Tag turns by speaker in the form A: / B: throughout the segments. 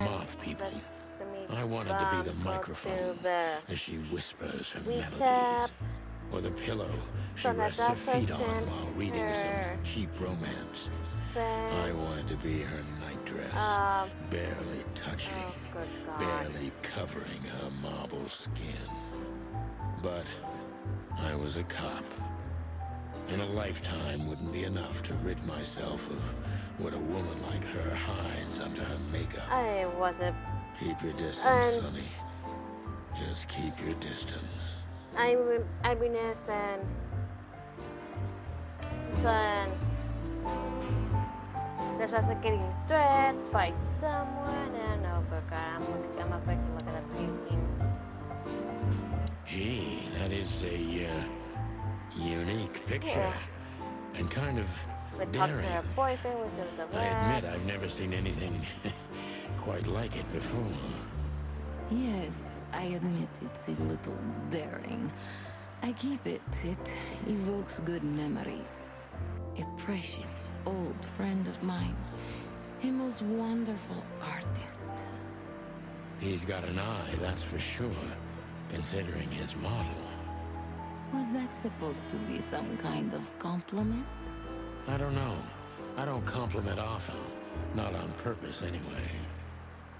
A: moth people. I wanted to be the microphone as she whispers her melodies, or the pillow she rests her feet on while reading some cheap romance. I wanted to be her nightdress, barely touching, barely covering her marble skin. But I was a cop, and a lifetime wouldn't be enough to rid myself of what a woman like her hides under her makeup.
B: I was a...
A: Keep your distance, Sonny. Just keep your distance.
B: I've been a son. There's also getting threatened by someone, and oh god, I'm affected look at that painting.
A: Gee, that is a unique picture, and kind of daring. I admit I've never seen anything quite like it before.
C: Yes, I admit it's a little daring. I keep it. It evokes good memories. A precious old friend of mine. A most wonderful artist.
A: He's got an eye, that's for sure, considering his model.
C: Was that supposed to be some kind of compliment?
A: I don't know. I don't compliment often. Not on purpose, anyway.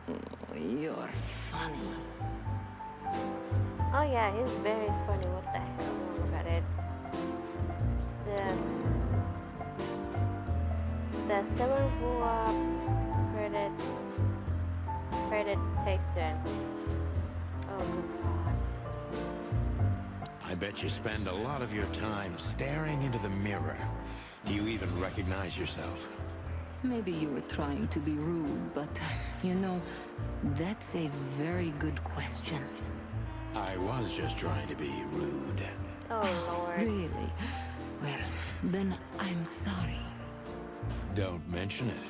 C: Oh, you're funny.
B: Oh yeah, he's very funny. What the hell? Look at it. The seven who accreditation. Oh god.
A: I bet you spend a lot of your time staring into the mirror. Do you even recognize yourself?
C: Maybe you were trying to be rude, but, you know, that's a very good question.
A: I was just trying to be rude.
B: Oh lord.
C: Really? Well, then I'm sorry.
A: Don't mention it.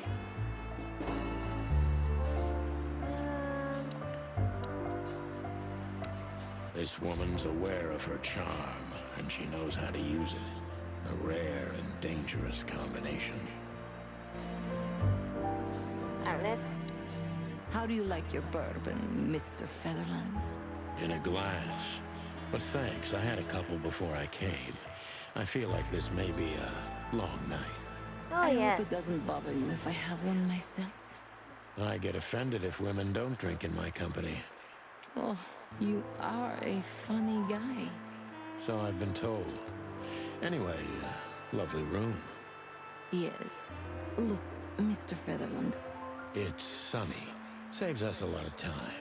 A: This woman's aware of her charm, and she knows how to use it. A rare and dangerous combination.
B: Let's...
C: How do you like your bourbon, Mr. Featherland?
A: In a glass. But thanks, I had a couple before I came. I feel like this may be a long night.
B: Oh
C: I
B: yeah.
C: hope it doesn't bother you if I have one myself.
A: I get offended if women don't drink in my company.
C: Oh, you are a funny guy.
A: So I've been told. Anyway, lovely room.
C: Yes. Look, Mr. Featherland.
A: It's sunny. Saves us a lot of time.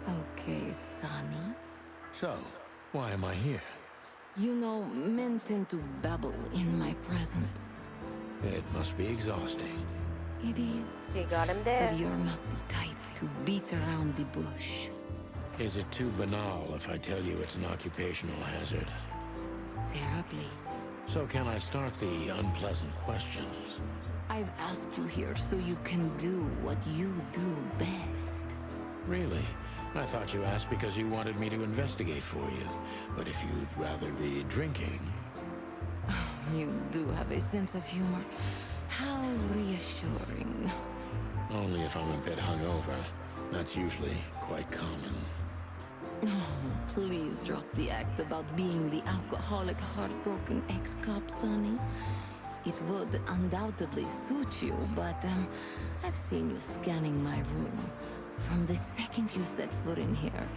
C: Okay, Sonny.
A: So, why am I here?
C: You know, men tend to babble in my presence.
A: It must be exhausting.
C: It is.
B: She got him there.
C: But you're not the type to beat around the bush.
A: Is it too banal if I tell you it's an occupational hazard?
C: Terribly.
A: So can I start the unpleasant questions?
C: I've asked you here so you can do what you do best.
A: Really? I thought you asked because you wanted me to investigate for you. But if you'd rather be drinking...
C: You do have a sense of humor. How reassuring.
A: Only if I'm a bit hungover. That's usually quite common.
C: Oh, please drop the act about being the alcoholic, heartbroken ex-cop, Sonny. It would undoubtedly suit you, but I've seen you scanning my room. From the second you set foot in here,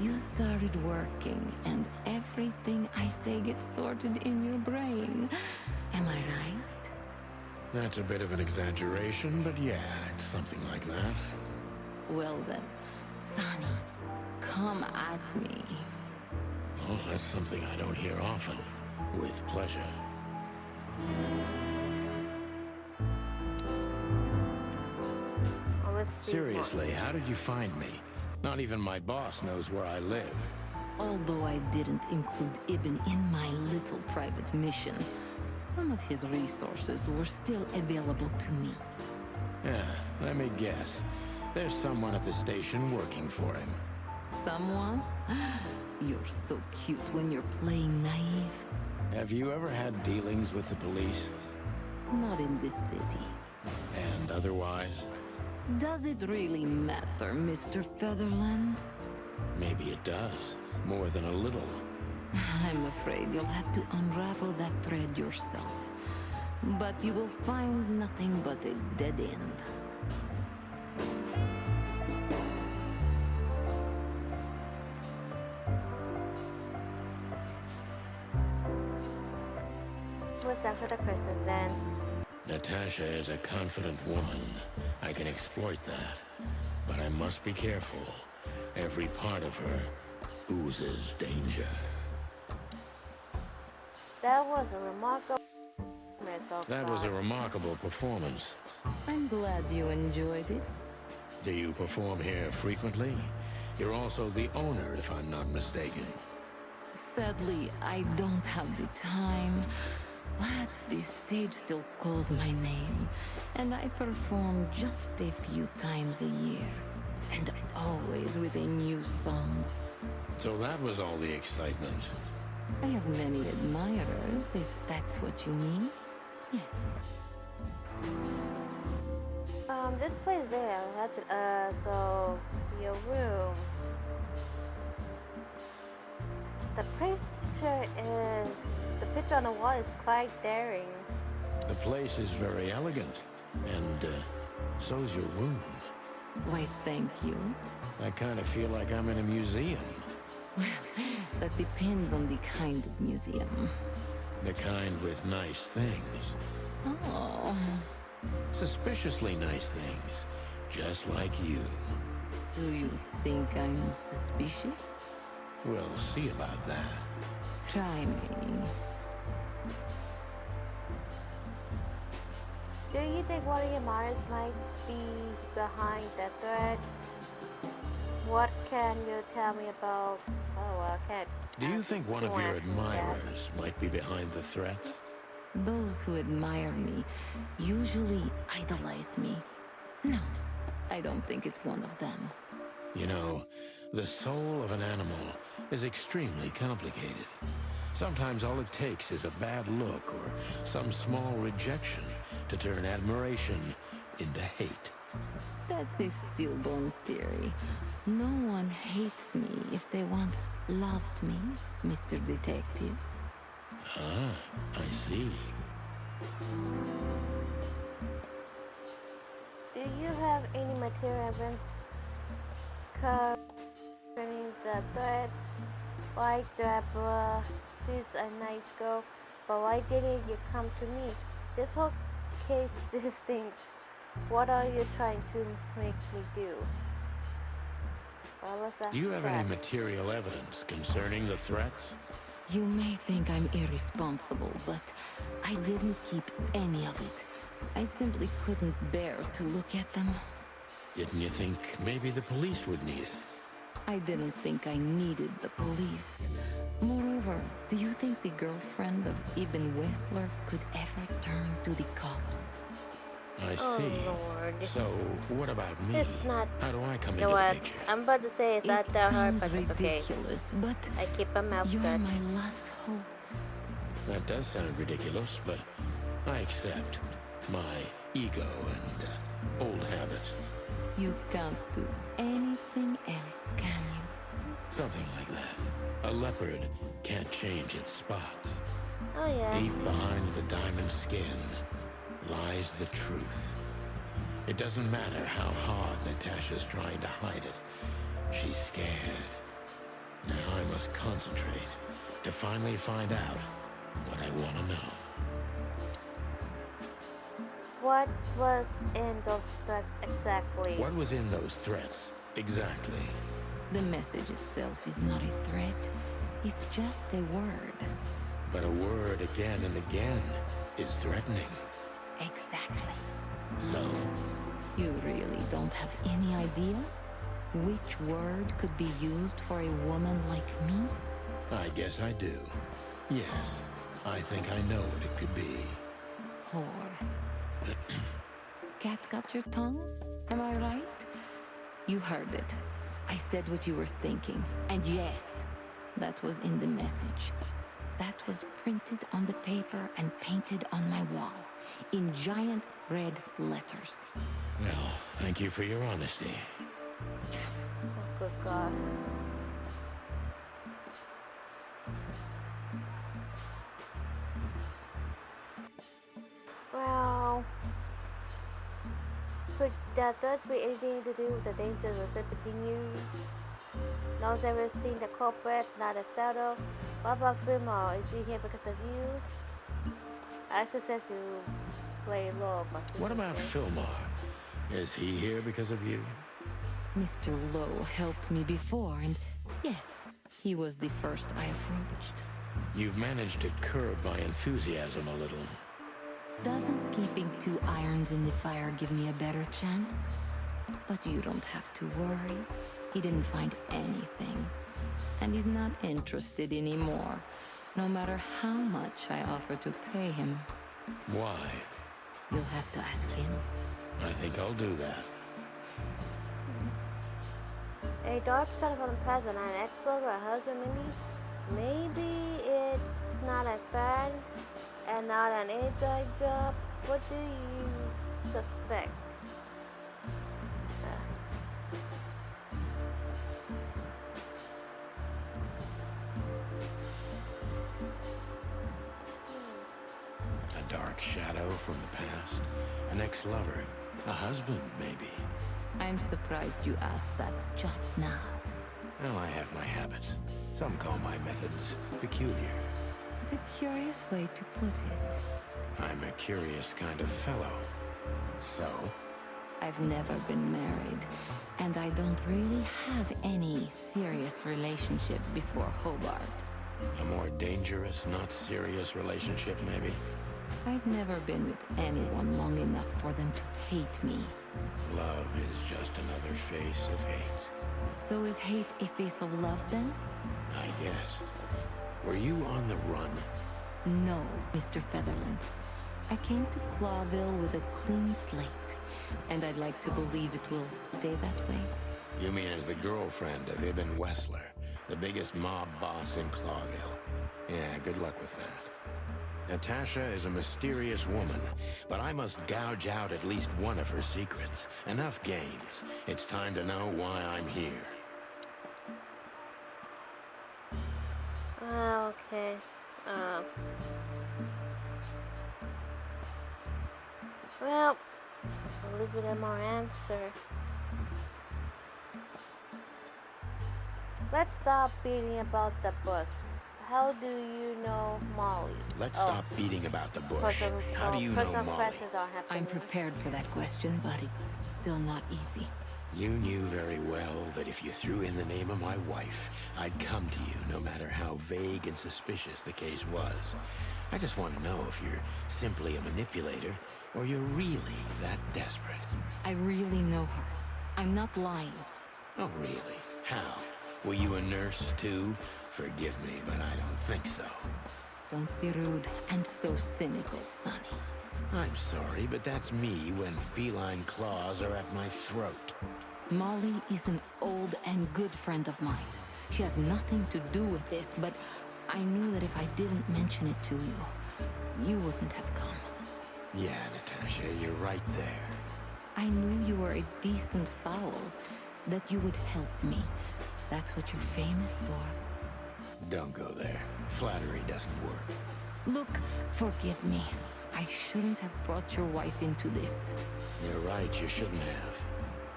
C: you started working, and everything I say gets sorted in your brain. Am I right?
A: That's a bit of an exaggeration, but yeah, it's something like that.
C: Well then, Sonny, come at me.
A: Oh, that's something I don't hear often. With pleasure. Seriously, how did you find me? Not even my boss knows where I live.
C: Although I didn't include Ibn in my little private mission, some of his resources were still available to me.
A: Yeah, let me guess. There's someone at the station working for him.
C: Someone? You're so cute when you're playing naive.
A: Have you ever had dealings with the police?
C: Not in this city.
A: And otherwise?
C: Does it really matter, Mr. Featherland?
A: Maybe it does. More than a little.
C: I'm afraid you'll have to unravel that thread yourself. But you will find nothing but a dead end.
B: What's after the Christmas then?
A: Natasha is a confident woman. I can exploit that. But I must be careful. Every part of her oozes danger.
B: That was a remarkable so
A: That was a
B: far.
A: remarkable performance.
C: I'm glad you enjoyed it.
A: Do you perform here frequently? You're also the owner, if I'm not mistaken.
C: Sadly, I don't have the time. But the stage still calls my name. And I perform just a few times a year. And always with a new song.
A: So that was all the excitement.
C: I have many admirers, if that's what you mean. Yes.
B: This place there. So your room. The picture on the wall is quite daring.
A: The place is very elegant. And so's your room.
C: Why, thank you.
A: I kind of feel like I'm in a museum.
C: Well, that depends on the kind of museum.
A: The kind with nice things.
C: Oh,
A: Suspiciously nice things. Just like you.
C: do you think I'm suspicious?
A: We'll see about that.
C: Try me.
B: Do you think one of your models might be behind that thread? What can you tell me about? Oh, well, I can't.
A: Do you think one of your
B: Can't ask that.
A: admirers might be behind the threats?
C: Those who admire me usually idolize me. No, I don't think it's one of them.
A: You know, the soul of an animal is extremely complicated. Sometimes all it takes is a bad look or some small rejection to turn admiration into hate.
C: That's a stillborn theory. No one hates me if they once loved me, Mr. Detective.
A: Ah, I see.
B: Do you have any material evidence concerning the threat? Why, Deborah, she's a nice girl, but why didn't you come to me? This whole case stinks. What are you trying to make me do? What was that?
A: Do you have any material evidence concerning the threats?
C: You may think I'm irresponsible, but I didn't keep any of it. I simply couldn't bear to look at them.
A: Didn't you think maybe the police would need it?
C: I didn't think I needed the police. Moreover, do you think the girlfriend of Ibn Wessler could ever turn to the cops?
A: I
B: Oh,
A: see.
B: Lord.
A: So, what about me?
B: It's not.
A: How do I come
B: You know
A: into the
B: what?
A: picture?
B: I'm about to say it's not
C: It
B: that hard,
C: sounds
B: but it's okay.
C: ridiculous, but
B: I keep my mouth
C: you're
B: shut.
C: my last hope.
A: That does sound ridiculous, but I accept my ego and old habits.
C: You can't do anything else, can you?
A: Something like that. A leopard can't change its spots.
B: Oh yeah.
A: Deep behind the diamond skin lies the truth. It doesn't matter how hard Natasha's trying to hide it. She's scared. Now I must concentrate to finally find out what I want to know.
B: What was in those threats exactly?
A: What was in those threats exactly?
C: The message itself is not a threat. It's just a word.
A: But a word again and again is threatening.
C: Exactly.
A: So,
C: You really don't have any idea which word could be used for a woman like me?
A: I guess I do. Yes, I think I know what it could be.
C: Whore. Cat got your tongue? Am I right? You heard it. I said what you were thinking. And yes, that was in the message. That was printed on the paper and painted on my wall in giant red letters.
A: Well, thank you for your honesty.
B: Oh, good God. Well, could that threat be anything to do with the danger reciprocating you? Knows everything the culprit, not a shadow. What about Fillmore? Is he here because of you? I suggest you play low, but...
A: What about Fillmore? Is he here because of you?
C: Mr. Lowe helped me before, and yes, he was the first I approached.
A: You've managed to curb my enthusiasm a little.
C: Doesn't keeping 2 irons in the fire give me a better chance? But you don't have to worry. He didn't find anything. And he's not interested anymore, no matter how much I offer to pay him.
A: Why?
C: You'll have to ask him.
A: I think I'll do that.
B: A dark shadow from the past and an ex-lover, a husband, maybe it's not a fan and not an inside job. What do you suspect?
A: A dark shadow from the past, an ex-lover, a husband, maybe.
C: I'm surprised you asked that just now.
A: Well, I have my habits. Some call my methods peculiar.
C: What a curious way to put it.
A: I'm a curious kind of fellow. So?
C: I've never been married, and I don't really have any serious relationship before Hobart.
A: A more dangerous, not serious relationship, maybe?
C: I've never been with anyone long enough for them to hate me.
A: Love is just another face of hate.
C: So is hate a face of love then?
A: I guess. Were you on the run?
C: No, Mr. Featherland. I came to Clawville with a clean slate, and I'd like to believe it will stay that way.
A: You mean as the girlfriend of Ibn Wessler, the biggest mob boss in Clawville? Yeah, good luck with that. Natasha is a mysterious woman, but I must gouge out at least one of her secrets. Enough games. It's time to know why I'm here.
B: Okay. Well, a little bit more answer. Let's stop beating about the bush. How do you know Molly?
A: Let's stop beating about the bush. How do you know Molly?
C: I'm prepared for that question, but it's still not easy.
A: You knew very well that if you threw in the name of my wife, I'd come to you no matter how vague and suspicious the case was. I just want to know if you're simply a manipulator or you're really that desperate.
C: I really know her. I'm not lying.
A: Oh, really? How? Were you a nurse, too? Forgive me, but I don't think so.
C: Don't be rude and so cynical, Sonny.
A: I'm sorry, but that's me when feline claws are at my throat.
C: Molly is an old and good friend of mine. She has nothing to do with this, but I knew that if I didn't mention it to you, you wouldn't have come.
A: Yeah, Natasha, you're right there.
C: I knew you were a decent fowl, that you would help me. That's what you're famous for.
A: Don't go there. Flattery doesn't work.
C: Look, forgive me. I shouldn't have brought your wife into this.
A: You're right, you shouldn't have.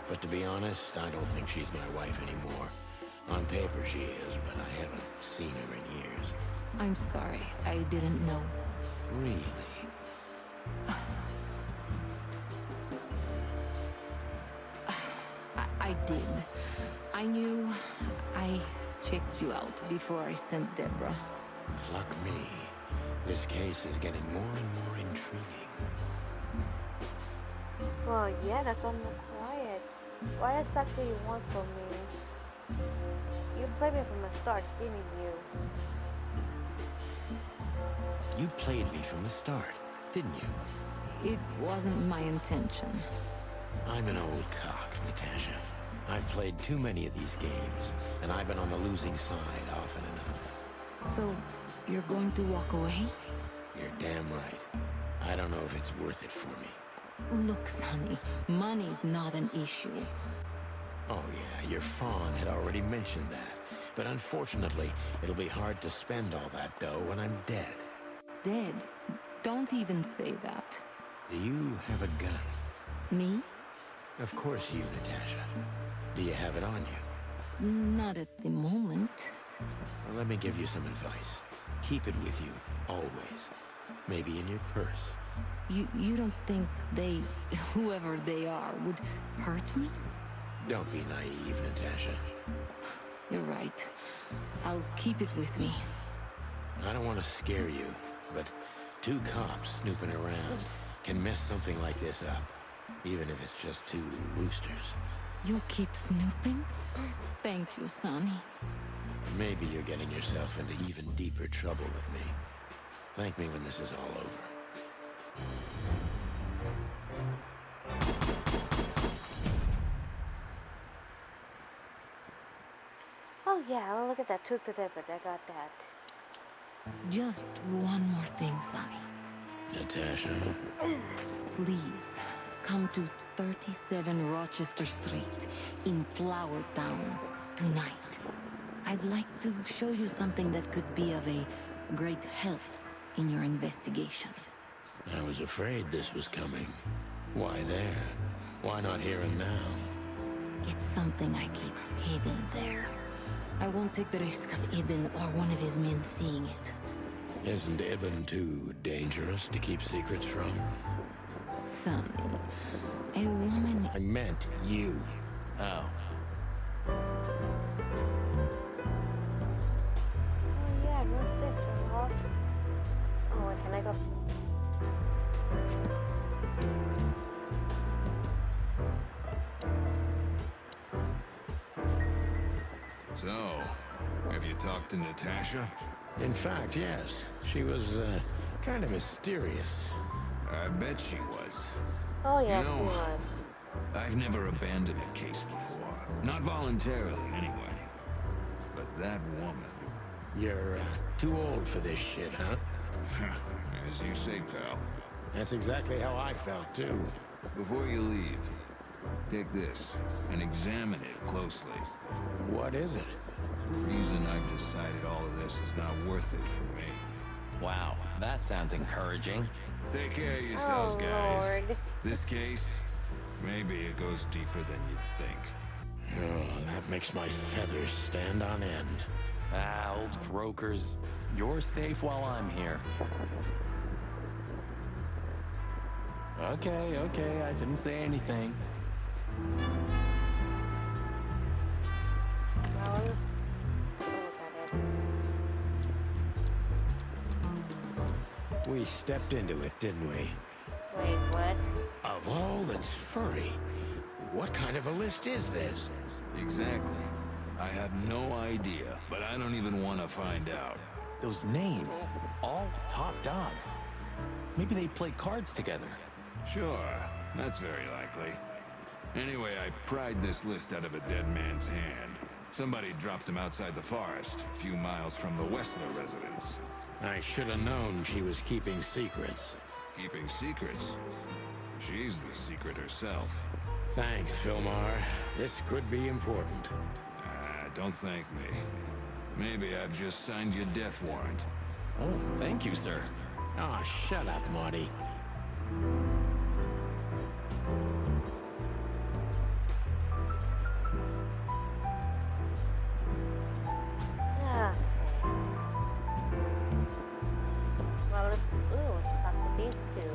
A: But to be honest, I don't think she's my wife anymore. On paper she is, but I haven't seen her in years.
C: I'm sorry, I didn't know.
A: Really?
C: I did. I knew I checked you out before I sent Deborah.
A: Luck me. This case is getting more and more intriguing.
B: Well, yeah, that's why I'm quiet. What exactly you want from me? You played me from the start, didn't you?
A: You played me from the start, didn't you?
C: It wasn't my intention.
A: I'm an old cock, Natasha. I've played too many of these games, and I've been on the losing side often enough.
C: So, you're going to walk away?
A: You're damn right. I don't know if it's worth it for me.
C: Look, Sonny, money's not an issue.
A: Oh yeah, your fawn had already mentioned that. But unfortunately, it'll be hard to spend all that dough when I'm dead.
C: Dead? Don't even say that.
A: Do you have a gun?
C: Me?
A: Of course you, Natasha. Do you have it on you?
C: Not at the moment.
A: Well, let me give you some advice. Keep it with you, always. Maybe in your purse.
C: You don't think they, whoever they are, would hurt me?
A: Don't be naive, Natasha.
C: You're right. I'll keep it with me.
A: I don't want to scare you, but 2 cops snooping around can mess something like this up, even if it's just 2 roosters.
C: You'll keep snooping? Thank you, Sonny.
A: Maybe you're getting yourself into even deeper trouble with me. Thank me when this is all over.
B: Oh yeah, oh, look at that tooth delivered. I got that.
C: Just one more thing, Sonny.
A: Natasha?
C: Please, come to 37 Rochester Street in Flower Town tonight. I'd like to show you something that could be of a great help in your investigation.
A: I was afraid this was coming. Why there? Why not here and now?
C: It's something I keep hidden there. I won't take the risk of Ibn or one of his men seeing it.
A: Isn't Ibn too dangerous to keep secrets from?
C: Sonny, a woman...
A: I meant you.
B: Oh
A: Oh.
B: yeah, no sticks, huh? Oh, wait, can I go?
D: So, have you talked to Natasha?
A: In fact, yes. She was, kind of mysterious.
D: I bet she was.
B: Oh yeah,
D: You know,
B: she was.
D: I've never abandoned a case before. Not voluntarily, anyway. But that woman...
A: You're, too old for this shit, huh?
D: As you say, pal.
A: That's exactly how I felt, too.
D: Before you leave, take this and examine it closely.
A: What is it?
D: The reason I've decided all of this is not worth it for me.
E: Wow, that sounds encouraging.
D: Take care of yourselves,
B: Oh,
D: guys.
B: Lord.
D: This case, maybe it goes deeper than you'd think.
A: Oh, that makes my feathers stand on end.
E: Ah, old croakers. You're safe while I'm here. Okay, I didn't say anything.
B: Well, let's look at it.
A: We stepped into it, didn't we?
B: Wait, what?
A: Of all that's furry, what kind of a list is this?
D: Exactly. I have no idea, but I don't even want to find out.
E: Those names, all top dogs. Maybe they play cards together.
D: Sure, that's very likely. Anyway, I pried this list out of a dead man's hand. Somebody dropped him outside the forest, a few miles from the Wessler residence.
A: I should have known she was keeping secrets.
D: Keeping secrets? She's the secret herself.
A: Thanks, Filmar. This could be important.
D: Don't thank me. Maybe I've just signed your death warrant.
E: Oh, thank you, sir.
A: Oh, shut up, Marty.
B: Yeah. Well, let's talk to these two.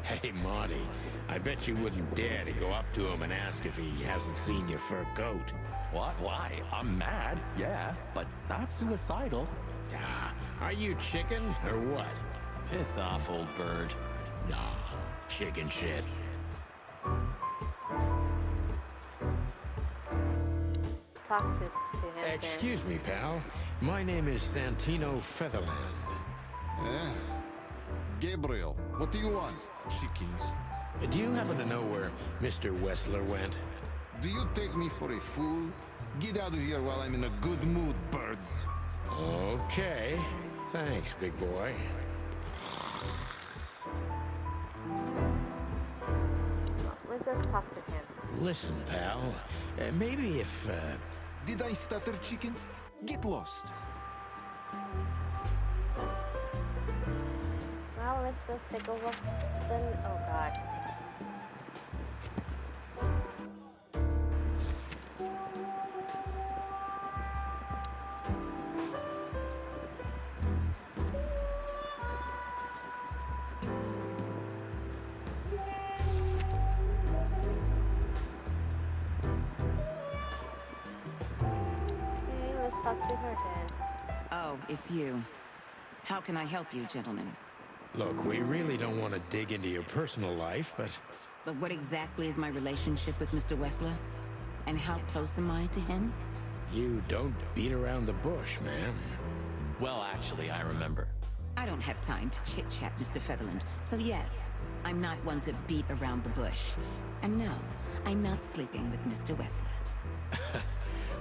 A: Hey, Marty, I bet you wouldn't dare to go up to him and ask if he hasn't seen your fur coat.
E: What? Why? I'm mad, yeah, but not suicidal.
A: Ah, are you chicken or what?
E: Piss off, old bird.
A: Nah, chicken shit.
B: Talk to him. then.
A: Excuse me, pal. My name is Santino Featherland.
F: Eh? Gabriel, what do you want? Chickens.
A: Do you happen to know where Mr. Wessler went?
F: Do you take me for a fool? Get out of here while I'm in a good mood, birds.
A: Okay. Thanks, big boy.
B: let's talk to him.
A: Listen, pal. Maybe if,
D: Did I stutter, chicken? Get lost.
B: Well, let's just take a look. Then, oh god. Okay, let's talk to her then.
C: Oh, it's you. How can I help you, gentlemen?
A: look, we really don't want to dig into your personal life, but
C: But what exactly is my relationship with Mr. Wessler? And how close am I to him?
A: you don't beat around the bush, man.
E: Well, actually, I remember.
C: I don't have time to chit-chat, Mr. Featherland. So yes, I'm not one to beat around the bush. And no, I'm not sleeping with Mr. Wessler.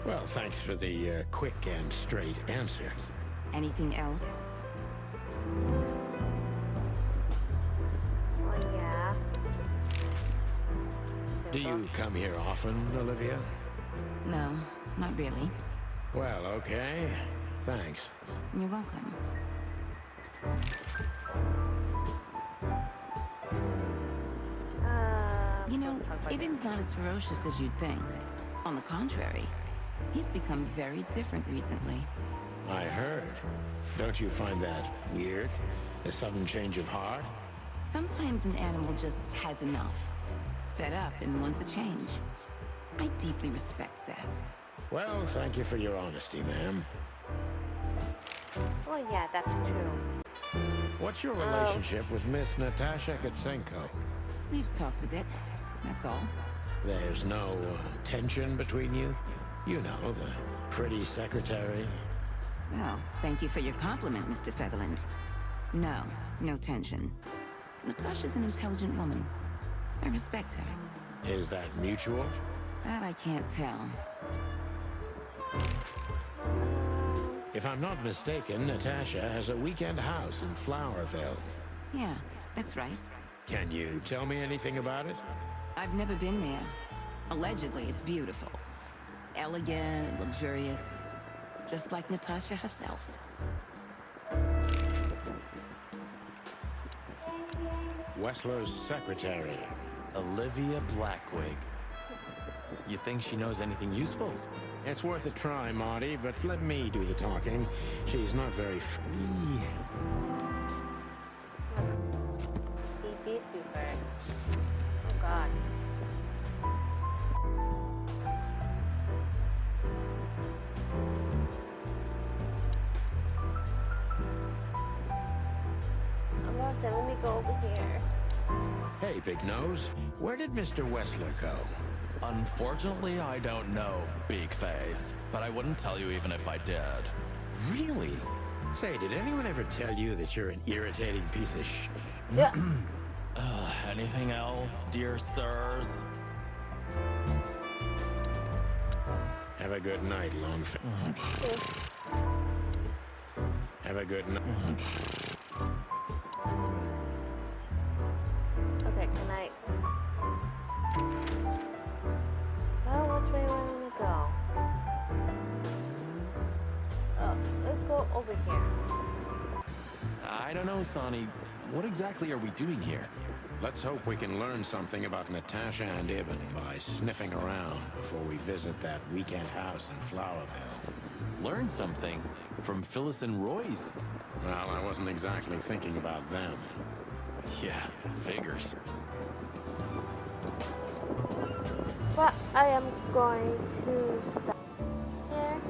A: Well, thanks for the quick and straight answer.
C: Anything else?
B: Oh yeah.
A: Do you come here often, Olivia?
C: No, not really.
A: Well, okay. Thanks.
C: You're welcome. You know, Ibn's not as ferocious as you'd think. On the contrary, he's become very different recently.
A: I heard. Don't you find that weird? A sudden change of heart?
C: Sometimes an animal just has enough. Fed up and wants a change. I deeply respect that.
A: Well, thank you for your honesty, ma'am.
B: Oh yeah, that's true.
A: What's your relationship with Miss Natasha Gutsenko?
C: We've talked a bit, that's all.
A: There's no tension between you? You know, the pretty secretary.
C: Well, thank you for your compliment, Mr. Featherland. No, no tension. Natasha's an intelligent woman. I respect her.
A: Is that mutual?
C: That I can't tell.
A: If I'm not mistaken, Natasha has a weekend house in Flowerville.
C: Yeah, that's right.
A: Can you tell me anything about it?
C: I've never been there. Allegedly, it's beautiful. Elegant and luxurious. Just like Natasha herself.
A: Wessler's secretary.
E: Olivia Blackwig. You think she knows anything useful?
A: It's worth a try, Marty, but let me do the talking. She's not very free.
B: He beat you first. Oh god. About that, let me go over here.
A: Hey, Big Nose, where did Mr. Wessler go?
E: Unfortunately, I don't know, Big Face. But I wouldn't tell you even if I did.
A: Really? Say, did anyone ever tell you that you're an irritating piece of sh...
B: Yeah.
E: Anything else, dear sirs?
A: Have a good night, Longface. Have a good night.
B: Okay, can I... Well, which way do I want to go? Oh, let's go over here.
E: I don't know, Sonny. What exactly are we doing here?
A: Let's hope we can learn something about Natasha and Ibn by sniffing around before we visit that weekend house in Flowerville.
E: Learn something from Phyllis and Roy's.
A: Well, I wasn't exactly thinking about them.
E: Yeah, figures.
B: But I am going to stop here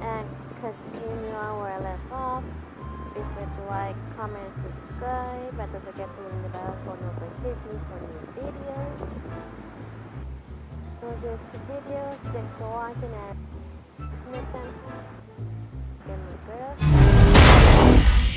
B: and continue on where I left off. Be sure to like, comment, subscribe, and don't forget to ring the bell for notifications for new videos. For this video, thanks for watching and next time. Give me a